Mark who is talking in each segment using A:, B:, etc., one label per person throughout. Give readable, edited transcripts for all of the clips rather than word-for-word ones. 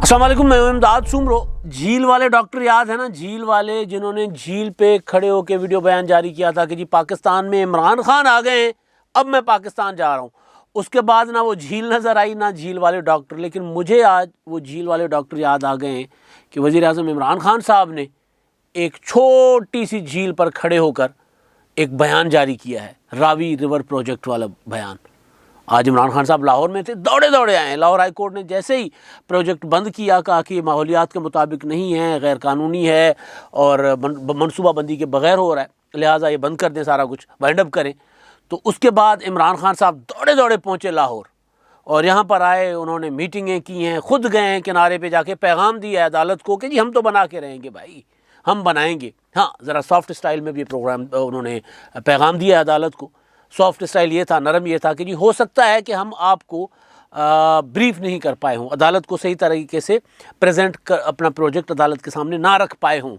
A: अस्सलाम वालेकुम, मैं इमदाद सुमरो। झील वाले डॉक्टर याद है ना, झील वाले जिन्होंने झील पे खड़े होकर वीडियो बयान जारी किया था कि जी पाकिस्तान में इमरान खान आ गए हैं, अब मैं पाकिस्तान जा रहा हूँ। उसके बाद ना वो झील नज़र आई ना झील वाले डॉक्टर। लेकिन मुझे आज वो झील वाले डॉक्टर याद आ गए हैं कि वज़ीर आज़म इमरान खान साहब ने एक छोटी सी झील पर खड़े होकर एक बयान जारी किया है, रावी रिवर प्रोजेक्ट वाला बयान। आज इमरान खान साहब लाहौर में थे, दौड़े दौड़े आए हैं। लाहौर हाई कोर्ट ने जैसे ही प्रोजेक्ट बंद किया, कहा कि माहौलियात के मुताबिक नहीं है, गैर कानूनी है और मनसूबाबंदी के बगैर हो रहा है, लिहाजा ये बंद कर दें, सारा कुछ वाइंड अप करें। तो उसके बाद इमरान खान साहब दौड़े दौड़े पहुँचे लाहौर और यहाँ पर आए, उन्होंने मीटिंगें की हैं, ख़ुद गए हैं किनारे पे जाके पैगाम दिया है अदालत को कि जी हम तो बना के रहेंगे भाई, हम बनाएंगे। हाँ, ज़रा सॉफ्ट स्टाइल में भी प्रोग्राम उन्होंने पैगाम दिया है अदालत को। सॉफ्ट स्टाइल ये था, नरम ये था कि जी हो सकता है कि हम आपको ब्रीफ नहीं कर पाए हों, अदालत को सही तरीके से प्रेजेंट कर अपना प्रोजेक्ट अदालत के सामने ना रख पाए हों,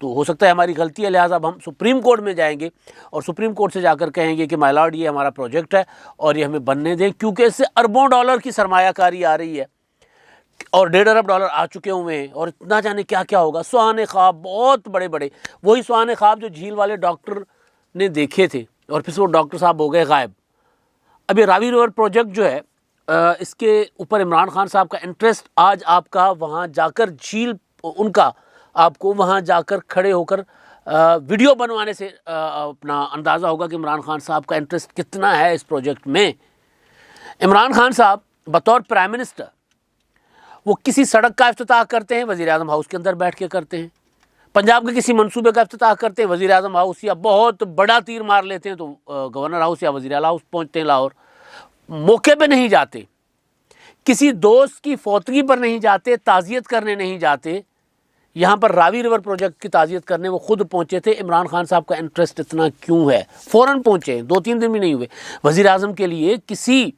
A: तो हो सकता है हमारी गलती है, लिहाजा अब हम सुप्रीम कोर्ट में जाएंगे और सुप्रीम कोर्ट से जाकर कहेंगे कि माय लॉर्ड ये हमारा प्रोजेक्ट है और ये हमें बनने दें, क्योंकि इससे अरबों डॉलर की सरमायाकारी आ रही है और 1.5 अरब डॉलर आ चुके हुए हैं और इतना जाने क्या क्या होगा। सुहाने ख्वाब बहुत बड़े बड़े, वही सुहाने ख्वाब जो झील वाले डॉक्टर ने देखे थे और फिर वो डॉक्टर साहब हो गए गायब। अब ये रावी रिवर प्रोजेक्ट जो है, इसके ऊपर इमरान खान साहब का इंटरेस्ट आज आपका वहाँ जाकर झील उनका आपको वहाँ जाकर खड़े होकर वीडियो बनवाने से अपना अंदाज़ा होगा कि इमरान खान साहब का इंटरेस्ट कितना है इस प्रोजेक्ट में। इमरान खान साहब बतौर प्राइम मिनिस्टर वो किसी सड़क का इफ्तिताह करते हैं, वज़ीर आज़म हाउस के अंदर बैठ के करते हैं। पंजाब के किसी मंसूबे का इफ्तिताह करते हैं, वज़ीर आज़म हाउस या बहुत बड़ा तीर मार लेते हैं तो गवर्नर हाउस या वज़ीर आला हाउस पहुँचते हैं लाहौर। मौके पे नहीं जाते, किसी दोस्त की फौतगी पर नहीं जाते, ताज़ियत करने नहीं जाते। यहाँ पर रावी रिवर प्रोजेक्ट की ताज़ियत करने वो खुद पहुँचे थे। इमरान खान साहब का इंटरेस्ट इतना क्यों है? फ़ौरन पहुँचे, 2-3 दिन भी नहीं हुए। वज़ीर आज़म के लिए किसी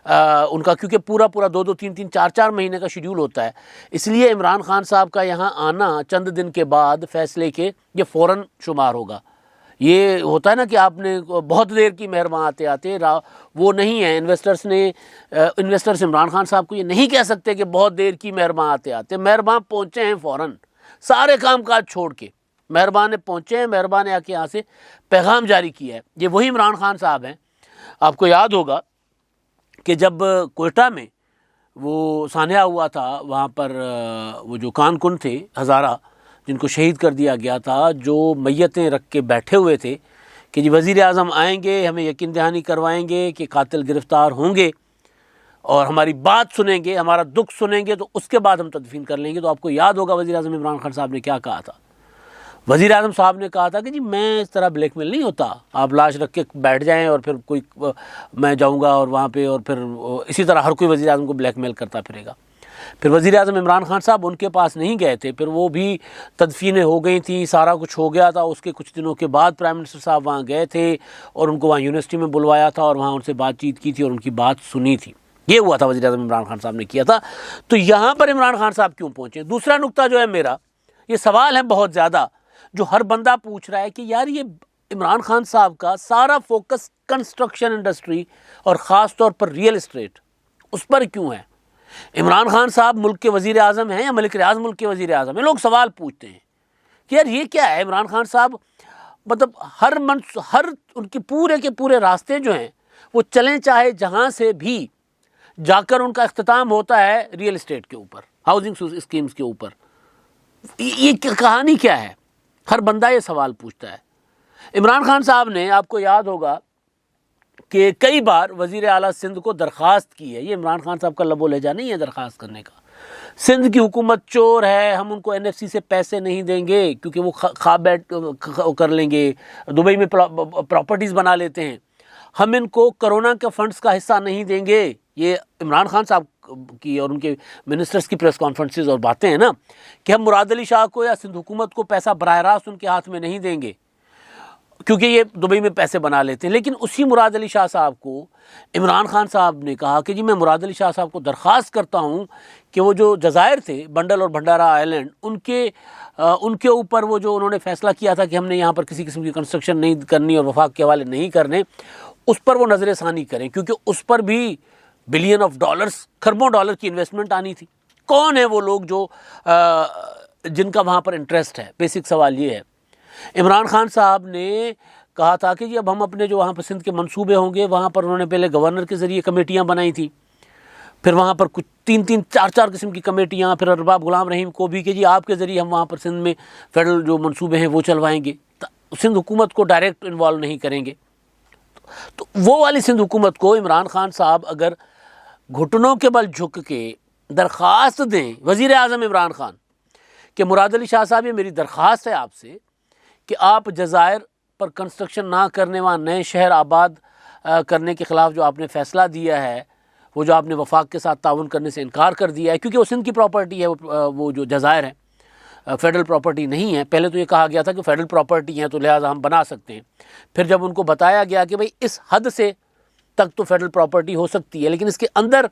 A: उनका क्योंकि पूरा 2-2, 3-3, 4-4 महीने का शेड्यूल होता है, इसलिए इमरान खान साहब का यहाँ आना चंद दिन के बाद फैसले के ये फ़ौरन शुमार होगा। ये होता है ना कि आपने बहुत देर की मेहरबान आते आते वो नहीं है। इन्वेस्टर्स इमरान खान साहब को ये नहीं कह सकते कि बहुत देर की मेहरबान आते आते, मेहरबान पहुँचे हैं फ़ौरन, सारे काम काज छोड़ के मेहरबान ने पहुँचे हैं, मेहरबान ने आके यहाँ से पैगाम जारी किया है। ये वही इमरान खान साहब हैं। आपको याद होगा कि जब कोयटा में वो सान्या हुआ था, वहाँ पर वो जो कानकुन थे हज़ारा जिनको शहीद कर दिया गया था, जो मैयतें रख के बैठे हुए थे कि जी वज़ीर आज़म आएंगे, हमें यकीन दहानी करवाएंगे कि कातिल गिरफ़्तार होंगे और हमारी बात सुनेंगे, हमारा दुख सुनेंगे, तो उसके बाद हम तदफीन कर लेंगे। तो आपको याद होगा वज़ीर आज़म इमरान खान साहब ने क्या कहा था। वज़ीर आज़म साहब ने कहा था कि जी मैं इस तरह ब्लैकमेल नहीं होता, आप लाश रख के बैठ जाएं और फिर कोई मैं जाऊंगा और वहाँ पे और फिर इसी तरह हर कोई वज़ीर आज़म को ब्लैकमेल करता फिरेगा। फिर वज़ीर आज़म इमरान खान साहब उनके पास नहीं गए थे, फिर वो भी तदफीनें हो गई थी, सारा कुछ हो गया था। उसके कुछ दिनों के बाद प्राइम मिनिस्टर साहब वहाँ गए थे और उनको वहाँ यूनिवर्सिटी में बुलवाया था और वहाँ उनसे बातचीत की थी और उनकी बात सुनी थी। ये हुआ था वज़ीर आज़म इमरान खान साहब ने किया था। तो यहाँ पर इमरान खान साहब क्यों पहुँचे? दूसरा नुक्ता जो है मेरा, ये सवाल है बहुत ज़्यादा जो हर बंदा पूछ रहा है कि यार ये इमरान खान साहब का सारा फोकस कंस्ट्रक्शन इंडस्ट्री और ख़ास तौर पर रियल एस्टेट उस पर क्यों है? इमरान खान साहब मुल्क के वज़ीर आज़म हैं या मलिक रियाज़ मुल्क के वज़ीर आज़म हैं? लोग सवाल पूछते हैं कि यार ये क्या है। इमरान खान साहब मतलब हर उनके पूरे के पूरे रास्ते जो हैं वो चलें, चाहे जहाँ से भी जाकर उनका इख्तिताम होता है रियल एस्टेट के ऊपर, हाउसिंग स्कीम्स के ऊपर। ये कहानी क्या है? हर बंदा ये सवाल पूछता है। इमरान खान साहब ने, आपको याद होगा कि कई बार वज़ीर आला सिंध को दरख्वास्त की है। ये इमरान खान साहब का लबो लहजा नहीं है दरख्वास्त करने का। सिंध की हुकूमत चोर है, हम उनको NFC से पैसे नहीं देंगे क्योंकि वो खा बैठ कर लेंगे, दुबई में प्रॉपर्टीज़ बना लेते हैं, हम इनको कोरोना के फंड्स का हिस्सा नहीं देंगे। ये इमरान खान साहब की और उनके मिनिस्टर्स की प्रेस कॉन्फ्रेंसेस और बातें हैं ना कि हम मुराद अली शाह को या सिंध हुकूमत को पैसा बराह रास्त उनके हाथ में नहीं देंगे क्योंकि ये दुबई में पैसे बना लेते हैं। लेकिन उसी मुराद अली शाह साहब को इमरान खान साहब ने कहा कि जी मैं मुराद अली शाह साहब को दरख्वास्त करता हूँ कि वो जो जज़ायर थे बंडल और भंडारा आइलैंड, उनके ऊपर वो जो उन्होंने फ़ैसला किया था कि हमने यहाँ पर किसी किस्म की कंस्ट्रक्शन नहीं करनी और वफाक के हवाले नहीं करने, उस पर वो नज़र षानी करें क्योंकि उस पर भी बिलियन ऑफ डॉलर्स, खरबों डॉलर की इन्वेस्टमेंट आनी थी। कौन है वो लोग जो जिनका वहाँ पर इंटरेस्ट है? बेसिक सवाल ये है। इमरान खान साहब ने कहा था कि जी अब हम अपने जो वहाँ पर सिंध के मंसूबे होंगे, वहाँ पर उन्होंने पहले गवर्नर के ज़रिए कमेटियाँ बनाई थी, फिर वहाँ पर कुछ 3-3, 4-4 किस्म की कमेटियाँ, फिर अरबाब गुलाम रहीम को भी कि जी आपके ज़रिए हम वहाँ पर सिंध में फेडरल जो मंसूबे हैं वो चलवाएंगे, सिंध हुकूमत को डायरेक्ट इन्वॉल्व नहीं करेंगे। तो वो वाली सिंध हुकूमत को इमरान खान साहब अगर घुटनों के बल झुक के दरख्वास्त दें वज़ीर आज़म इमरान खान कि मुराद अली शाह साहब, ये मेरी दरख्वास्त है आपसे कि आप जज़ायर पर कंस्ट्रक्शन ना करने, वहाँ नए शहर आबाद करने के ख़िलाफ़ जो आपने फ़ैसला दिया है, वो जो आपने वफाक के साथ ताउन करने से इनकार कर दिया है, क्योंकि वो सिंध की प्रॉपर्टी है, वो जो जज़ायर है फेडरल प्रॉपर्टी नहीं है। पहले तो ये कहा गया था कि फेडरल प्रॉपर्टी है तो लिहाजा हम बना सकते हैं, फिर जब उनको बताया गया कि भाई इस हद से तक तो फेडरल प्रॉपर्टी हो सकती है, लेकिन इसके अंदर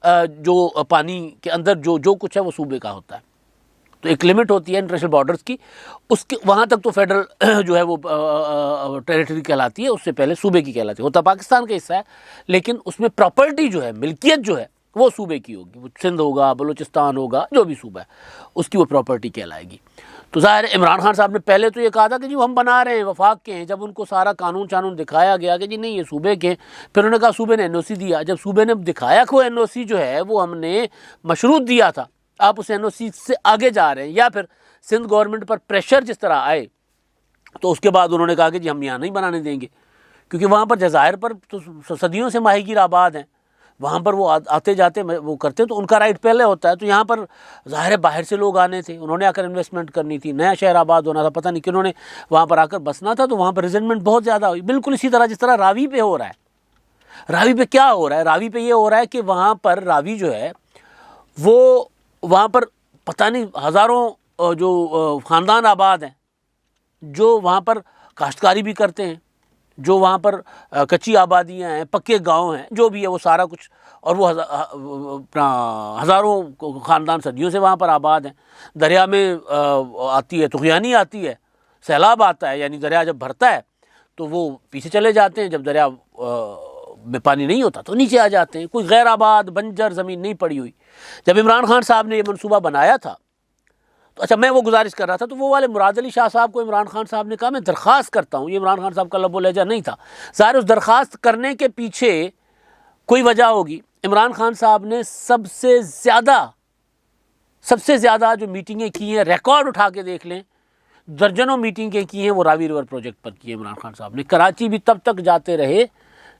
A: जो पानी के अंदर जो कुछ है वो सूबे का होता है, तो एक लिमिट होती है इंटरनेशनल बॉर्डर्स की, उसके वहाँ तक तो फेडरल जो है वो टेरिटरी कहलाती है, उससे पहले सूबे की कहलाती है। होता पाकिस्तान का हिस्सा है, लेकिन उसमें प्रॉपर्टी जो है, मिल्कियत जो है वो सूबे की होगी, वो सिंध होगा, बलूचिस्तान होगा, जो भी सूबा है उसकी वो प्रॉपर्टी कहलाएगी। तो ज़ाहिर इमरान खान साहब ने पहले तो ये कहा था कि जी हम बना रहे हैं, वफाक के हैं। जब उनको सारा कानून चानून दिखाया गया कि जी नहीं ये सूबे के, फिर उन्होंने कहा सूबे ने एनओसी दिया। जब सूबे ने दिखाया कि वो एनओसी जो है वो हमने मशरूत दिया था, आप उस एनओसी से आगे जा रहे हैं, या फिर सिंध गवर्नमेंट पर प्रेशर जिस तरह आए, तो उसके बाद उन्होंने कहा कि जी हम यहाँ नहीं बनाने देंगे, क्योंकि वहाँ पर जज़ायर पर तो सदियों से माहीगीर आबाद हैं, वहाँ पर वो आते जाते वो करते, तो उनका राइट पहले होता है। तो यहाँ पर ज़ाहिर है बाहर से लोग आने थे, उन्होंने आकर इन्वेस्टमेंट करनी थी, नया शहर आबाद होना था, पता नहीं किन्होंने वहाँ पर आकर बसना था, तो वहाँ पर रिजेंटमेंट बहुत ज़्यादा हुई। बिल्कुल इसी तरह जिस तरह रावी पे हो रहा है। रावी पे क्या हो रहा है? रावी पे ये हो रहा है कि वहाँ पर रावी जो है वो, वहाँ पर पता नहीं हज़ारों जो ख़ानदान आबाद हैं, जो वहाँ पर काश्तकारी भी करते हैं, जो वहाँ पर कच्ची आबादियाँ हैं, पक्के गांव हैं, जो भी है वो सारा कुछ, और वो हज़ारों ख़ानदान सदियों से वहाँ पर आबाद हैं। दरिया में आती है तुग़यानी आती है, सैलाब आता है, यानी दरिया जब भरता है तो वो पीछे चले जाते हैं, जब दरिया में पानी नहीं होता तो नीचे आ जाते हैं। कोई गैर आबाद बंजर ज़मीन नहीं पड़ी हुई। जब इमरान खान साहब ने ये मनसूबा बनाया था, तो अच्छा मैं वो गुजारिश कर रहा था, तो वो वाले मुराद अली शाह साहब को इमरान खान साहब ने कहा मैं दरख्वास्त करता हूँ। ये इमरान खान साहब का लबो लहजा नहीं था, ज़ाहिर उस दरख्वास्त करने के पीछे कोई वजह होगी। इमरान खान साहब ने सबसे ज़्यादा जो मीटिंगें की हैं, रिकॉर्ड उठा के देख लें, दर्जनों मीटिंगें की हैं वो रावी रिवर प्रोजेक्ट पर की है इमरान खान साहब ने। कराची भी तब तक जाते रहे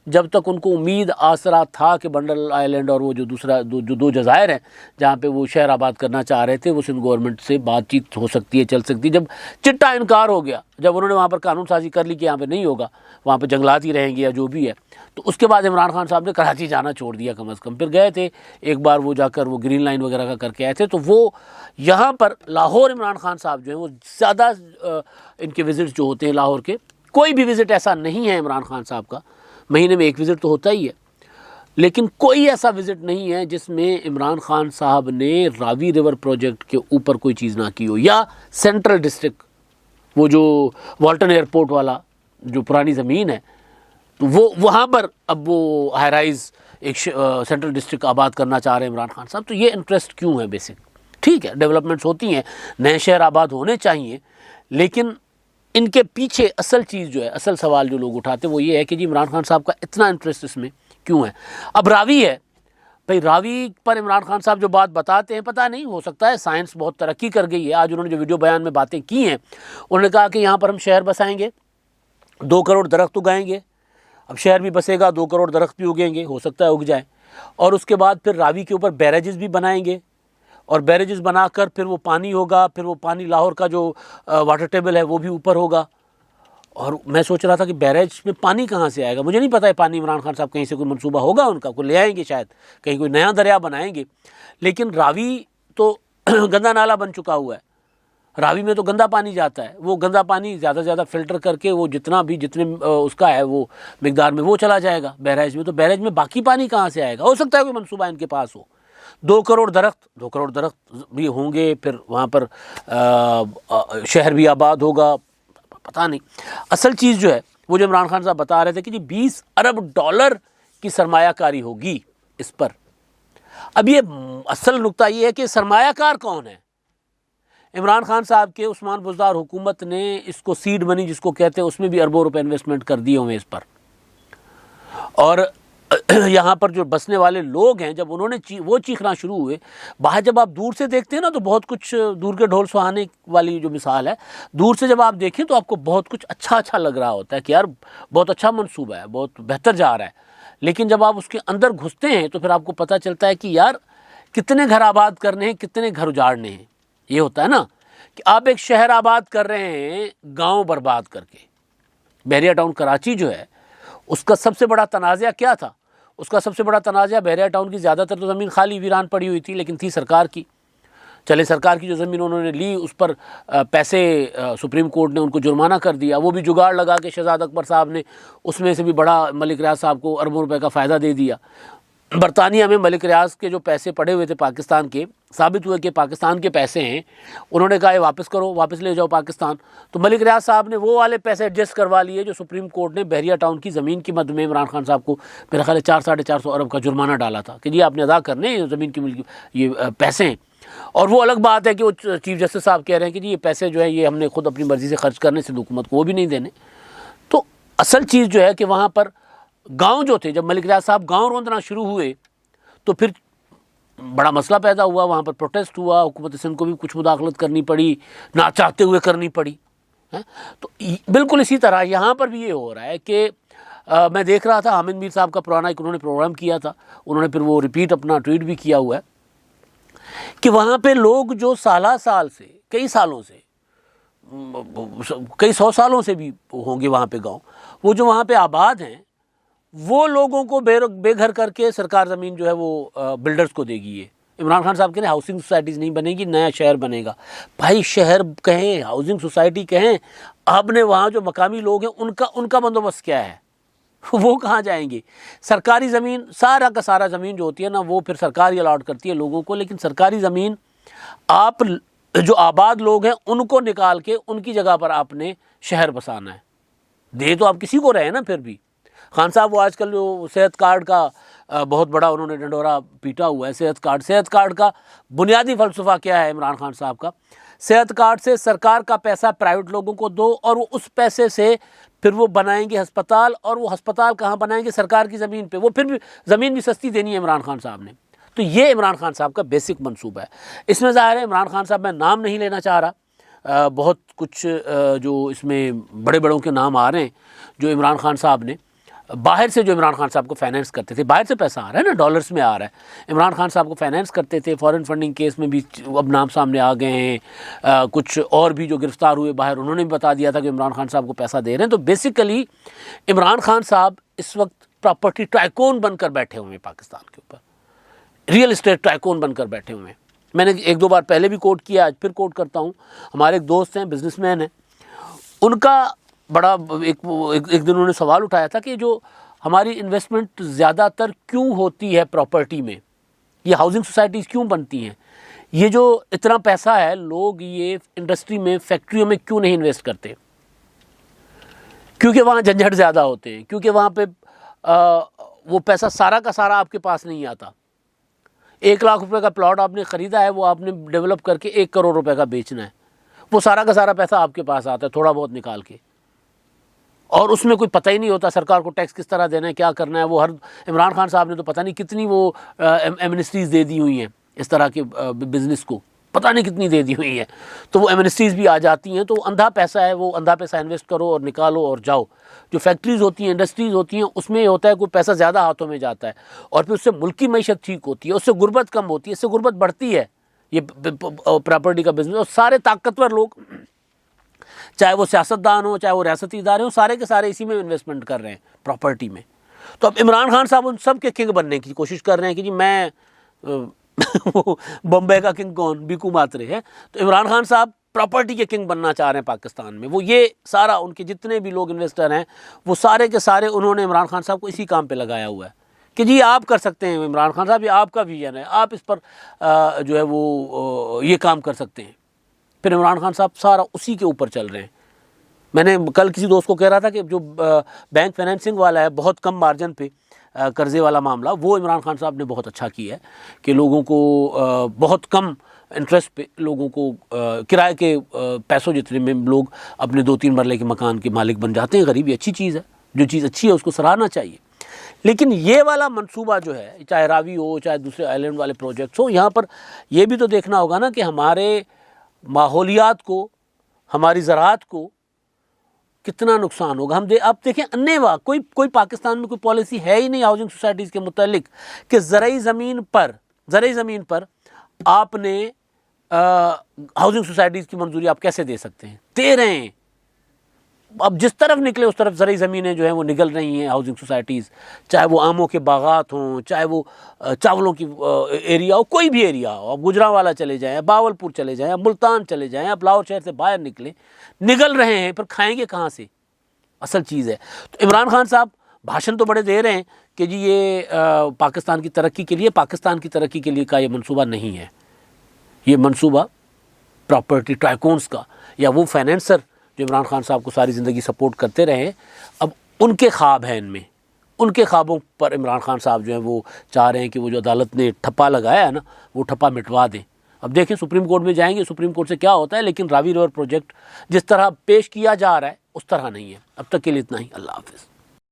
A: जब तक उनको उम्मीद आसरा था कि बंडल आइलैंड और वो जो दूसरा दो जज़ायर हैं जहाँ पे वो शहर आबाद करना चाह रहे थे, वो सिंध गवर्नमेंट से बातचीत हो सकती है, चल सकती है। जब चिट्टा इनकार हो गया, जब उन्होंने वहाँ पर कानून साजी कर ली कि यहाँ पे नहीं होगा, वहाँ पे जंगलात ही रहेंगे या जो भी है, तो उसके बाद इमरान खान साहब ने कराची जाना छोड़ दिया कम अज़ कम। फिर गए थे एक बार वो जाकर वो ग्रीन लाइन वगैरह का करके आए थे। तो वो यहाँ पर लाहौर इमरान खान साहब जो हैं वो ज़्यादा इनके विज़िट जो होते हैं लाहौर के, कोई भी विज़िट ऐसा नहीं है इमरान खान साहब का, महीने में एक विज़िट तो होता ही है, लेकिन कोई ऐसा विज़िट नहीं है जिसमें इमरान खान साहब ने रावी रिवर प्रोजेक्ट के ऊपर कोई चीज़ ना की हो। या सेंट्रल डिस्ट्रिक्ट, वो जो वाल्टन एयरपोर्ट वाला जो पुरानी ज़मीन है, तो वो वहाँ पर अब वो हाई राइज़ एक सेंट्रल डिस्ट्रिक्ट आबाद करना चाह रहे हैं इमरान खान साहब। तो ये इंटरेस्ट क्यों है? बेसिक ठीक है, डेवलपमेंट्स होती हैं, नए शहर आबाद होने चाहिए, लेकिन इनके पीछे असल चीज़ जो है, असल सवाल जो लोग उठाते हैं वो ये है कि जी इमरान खान साहब का इतना इंटरेस्ट इसमें क्यों है। अब रावी है भाई, रावी पर इमरान खान साहब जो बात बताते हैं, पता नहीं, हो सकता है साइंस बहुत तरक्की कर गई है। आज उन्होंने जो वीडियो बयान में बातें की हैं, उन्होंने कहा कि यहाँ पर हम शहर बसाएंगे, 2 करोड़ दरख्त उगाएंगे। अब शहर भी बसेगा, 2 करोड़ दरख्त भी उगेंगे, हो सकता है उग जाए, और उसके बाद फिर रावी के ऊपर बैरेजेस भी बनाएंगे, और बैरेजेस बनाकर फिर वो पानी होगा, फिर वो पानी लाहौर का जो वाटर टेबल है वो भी ऊपर होगा। और मैं सोच रहा था कि बैरेज में पानी कहाँ से आएगा, मुझे नहीं पता है पानी इमरान खान साहब कहीं से कोई मंसूबा होगा उनका, कोई ले आएंगे शायद, कहीं कोई नया दरिया बनाएंगे। लेकिन रावी तो गंदा नाला बन चुका हुआ है, रावी में तो गंदा पानी जाता है, वो गंदा पानी ज़्यादा से ज़्यादा फ़िल्टर करके वो जितने उसका है वो मिकदार में वो चला जाएगा बैरेज में। तो बैरेज में बाकी पानी कहाँ से आएगा? हो सकता है कोई मंसूबा इनके पास हो। 2 करोड़ दरख्त भी होंगे, फिर वहाँ पर शहर भी आबाद होगा, पता नहीं। असल चीज़ जो है वो जो इमरान खान साहब बता रहे थे कि जी 20 अरब डॉलर की सरमायाकारी होगी इस पर। अब ये असल नुक्ता ये है कि सरमायाकार कौन है। इमरान खान साहब के उस्मान बुज़दार हुकूमत ने इसको सीड मनी जिसको कहते हैं उसमें भी अरबों रुपए इन्वेस्टमेंट कर दिए हुए इस पर। और यहाँ पर जो बसने वाले लोग हैं, जब उन्होंने वो चीखना शुरू हुए, बाहर जब आप दूर से देखते हैं ना तो बहुत कुछ दूर के ढोल सुहाने वाली जो मिसाल है, दूर से जब आप देखें तो आपको बहुत कुछ अच्छा लग रहा होता है कि यार बहुत अच्छा मंसूबा है, बहुत बेहतर जा रहा है। लेकिन जब आप उसके अंदर घुसते हैं तो फिर आपको पता चलता है कि यार कितने घर आबाद करने हैं, कितने घर उजाड़ने हैं। ये होता है ना कि आप एक शहर आबाद कर रहे हैं गाँव बर्बाद करके। बहरिया टाउन कराची जो है उसका सबसे बड़ा तनाज़ा क्या था? उसका सबसे बड़ा तनाज़ा बहरिया टाउन की ज़्यादातर तो ज़मीन खाली वीरान पड़ी हुई थी, लेकिन थी सरकार की। चले सरकार की जो ज़मीन उन्होंने ली उस पर पैसे सुप्रीम कोर्ट ने उनको जुर्माना कर दिया। वो भी जुगाड़ लगा के शहजाद अकबर साहब ने उसमें से भी बड़ा मलिक रियाज साहब को अरबों रुपए का फ़ायदा दे दिया। बरतानिया में मलिक रियाज के जो पैसे पड़े हुए थे पाकिस्तान के, साबित हुए कि पाकिस्तान के पैसे हैं। उन्होंने कहा ये वापस करो, वापस ले जाओ पाकिस्तान। तो मलिक रियाज साहब ने वो वाले पैसे एडजस्ट करवा लिए जो सुप्रीम कोर्ट ने बहरिया टाउन की ज़मीन की मद में इमरान खान साहब को मेरा ख्याल है 400-450 अरब का जुर्माना डाला था कि जी आपने अदा करने ज़मीन की ये पैसे हैं। और वो अलग बात है कि वो चीफ जस्टिस साहब कह रहे हैं कि जी ये पैसे जो है ये हमने खुद अपनी मर्ज़ी से खर्च करने से हुकूमत को वो भी नहीं देने। तो असल चीज़ जो है कि वहाँ पर गांव जो थे, जब मलिक रियाज साहब गांव रोंदना शुरू हुए तो फिर बड़ा मसला पैदा हुआ। वहाँ पर प्रोटेस्ट हुआ, हुकूमत सिंध को भी कुछ मुदाखलत करनी पड़ी, ना चाहते हुए करनी पड़ी है। तो बिल्कुल इसी तरह यहाँ पर भी ये हो रहा है कि मैं देख रहा था हामिद मीर साहब का पुराना एक उन्होंने प्रोग्राम किया था, उन्होंने फिर वो रिपीट अपना ट्वीट भी किया हुआ है कि वहाँ पे लोग जो साल से, कई सालों से, कई 100 सालों से भी होंगे वहाँ पे गाँव, वो जो वहाँ पे आबाद हैं वो लोगों को बेघर करके सरकार ज़मीन जो है वो बिल्डर्स को देगी। ये इमरान खान साहब कह रहे हैं हाउसिंग सोसाइटीज़ नहीं बनेगी, नया शहर बनेगा। भाई शहर कहें, हाउसिंग सोसाइटी कहें, आपने वहाँ जो मकामी लोग हैं उनका बंदोबस्त क्या है? वो कहाँ जाएंगे? सरकारी ज़मीन, सारा का सारा ज़मीन जो होती है ना वो फिर सरकार ही अलाट करती है लोगों को। लेकिन सरकारी ज़मीन आप जो आबाद लोग हैं उनको निकाल के उनकी जगह पर आपने शहर बसाना है। दे तो आप किसी को रहे ना। फिर भी खान साहब वो आजकल जो सेहत कार्ड का बहुत बड़ा उन्होंने डंडोरा पीटा हुआ है। सेहत कार्ड का बुनियादी फ़लसफ़ा क्या है इमरान खान साहब का? सेहत कार्ड से सरकार का पैसा प्राइवेट लोगों को दो और वो उस पैसे से फिर वो बनाएंगे अस्पताल, और वो अस्पताल कहाँ बनाएंगे? सरकार की ज़मीन पे। वो फिर भी ज़मीन भी सस्ती देनी है इमरान खान साहब ने। तो ये इमरान खान साहब का बेसिक मनसूबा है। इसमें ज़ाहिर है इमरान खान साहब, मैं नाम नहीं लेना चाह रहा, बहुत कुछ जो इसमें बड़े बड़ों के नाम आ रहे हैं जो इमरान खान साहब ने बाहर से, जो इमरान खान साहब को फाइनेंस करते थे, बाहर से पैसा आ रहा है ना, डॉलर्स में आ रहा है, इमरान खान साहब को फाइनेंस करते थे। फॉरेन फंडिंग केस में भी अब नाम सामने आ गए हैं। कुछ और भी जो गिरफ्तार हुए बाहर, उन्होंने भी बता दिया था कि इमरान खान साहब को पैसा दे रहे हैं। तो बेसिकली इमरान खान साहब इस वक्त प्रॉपर्टी टाइकून बनकर बैठे हुए हैं पाकिस्तान के ऊपर, रियल इस्टेट टाइकून बनकर बैठे हुए हैं। मैंने 1-2 बार पहले भी कोट किया, आज फिर कोट करता हूँ। हमारे एक दोस्त हैं, बिजनेसमैन हैं, उनका बड़ा एक दिन उन्होंने सवाल उठाया था कि जो हमारी इन्वेस्टमेंट ज़्यादातर क्यों होती है प्रॉपर्टी में, ये हाउसिंग सोसाइटीज़ क्यों बनती हैं, ये जो इतना पैसा है लोग ये इंडस्ट्री में, फैक्ट्रियों में क्यों नहीं इन्वेस्ट करते? क्योंकि वहाँ झंझट ज़्यादा होते हैं, क्योंकि वहाँ पे वो पैसा सारा का सारा आपके पास नहीं आता। 1 लाख रुपए का प्लॉट आपने ख़रीदा है, वो आपने डेवलप करके 1 करोड़ रुपए का बेचना है, वो सारा का सारा पैसा आपके पास आता है थोड़ा बहुत निकाल के, और उसमें कोई पता ही नहीं होता सरकार को टैक्स किस तरह देना है, क्या करना है। वो हर इमरान खान साहब ने तो पता नहीं कितनी वो एमनेस्टीज़ दे दी हुई हैं इस तरह के बिज़नेस को, पता नहीं कितनी दे दी हुई है। तो वो एमनेस्टीज़ भी आ जाती हैं। तो अंधा पैसा है, वो अंधा पैसा इन्वेस्ट करो और निकालो और जाओ। जो फैक्ट्रीज़ होती हैं, इंडस्ट्रीज़ होती हैं, उसमें होता है कोई पैसा ज़्यादा हाथों में जाता है और फिर उससे मुल्क की मईशत ठीक होती है, उससे गुर्बत कम होती है, इससे गुर्बत बढ़ती है। ये प्रॉपर्टी का बिजनेस, और सारे ताकतवर लोग, चाहे वो सियासतदान हो, चाहे वो रियासती इदारे हो, सारे के सारे इसी में इन्वेस्टमेंट कर रहे हैं, प्रॉपर्टी में। तो अब इमरान खान साहब उन सब के किंग बनने की कोशिश कर रहे हैं कि जी मैं बम्बई का किंग कौन, बीकू मात्रे है। तो इमरान खान साहब प्रॉपर्टी के किंग बनना चाह रहे हैं पाकिस्तान में। वो ये सारा, उनके जितने भी लोग इन्वेस्टर हैं वो सारे के सारे उन्होंने इमरान खान साहब को इसी काम पे लगाया हुआ है कि जी आप कर सकते हैं इमरान खान साहब, ये आपका विजन है, आप इस पर जो है वो ये काम कर सकते हैं। फिर इमरान खान साहब सारा उसी के ऊपर चल रहे हैं। मैंने कल किसी दोस्त को कह रहा था कि जो बैंक फाइनेंसिंग वाला है बहुत कम मार्जिन पे कर्ज़े वाला मामला, वो इमरान खान साहब ने बहुत अच्छा किया है कि लोगों को बहुत कम इंटरेस्ट पे लोगों को किराए के पैसों जितने में लोग अपने 2-3 मरले के मकान के मालिक बन जाते हैं। गरीबी अच्छी चीज़ है, जो चीज़ अच्छी है उसको सराहना चाहिए। लेकिन ये वाला मंसूबा जो है, चाहे रावी हो चाहे दूसरे आइलैंड वाले प्रोजेक्ट्स हो, यहाँ पर ये भी तो देखना होगा ना कि हमारे माहौलियात को, हमारी ज़राअत को कितना नुकसान होगा। अब देखें अन्नेवा कोई पाकिस्तान में कोई पॉलिसी है ही नहीं हाउसिंग सोसाइटीज़ के मुतालिक कि ज़रई ज़मीन पर आपने हाउसिंग सोसाइटीज़ की मंजूरी आप कैसे दे सकते हैं? दे रहे हैं। अब जिस तरफ निकले उस तरफ ज़रई ज़मीनें जो हैं वो निकल रही हैं हाउसिंग सोसाइटीज़, चाहे वो आमों के बागात हों, चाहे वो चावलों की एरिया हो, कोई भी एरिया हो। अब गुजरांवाला चले जाएँ, बावलपुर चले जाएँ, अब मुल्तान चले जाएँ, अब लाहौर शहर से बाहर निकल रहे हैं, पर खाएंगे कहाँ से? असल चीज़ है। तो इमरान खान साहब भाषण तो बड़े दे रहे हैं कि जी ये पाकिस्तान की तरक्की के लिए का ये मनसूबा नहीं है। ये मनसूबा प्रॉपर्टी टाइकून्स का या वो फाइनेंसर जो इमरान खान साहब को सारी ज़िंदगी सपोर्ट करते रहे, अब उनके ख्वाब हैं इनमें, उनके ख्वाबों पर इमरान खान साहब जो हैं वो चाह रहे हैं कि वो जो अदालत ने ठप्पा लगाया है ना, वो ठप्पा मिटवा दें। अब देखें सुप्रीम कोर्ट में जाएंगे, सुप्रीम कोर्ट से क्या होता है। लेकिन रावी रिवर प्रोजेक्ट जिस तरह पेश किया जा रहा है उस तरह नहीं है। अब तक के लिए इतना ही। अल्लाह हाफ़िज़।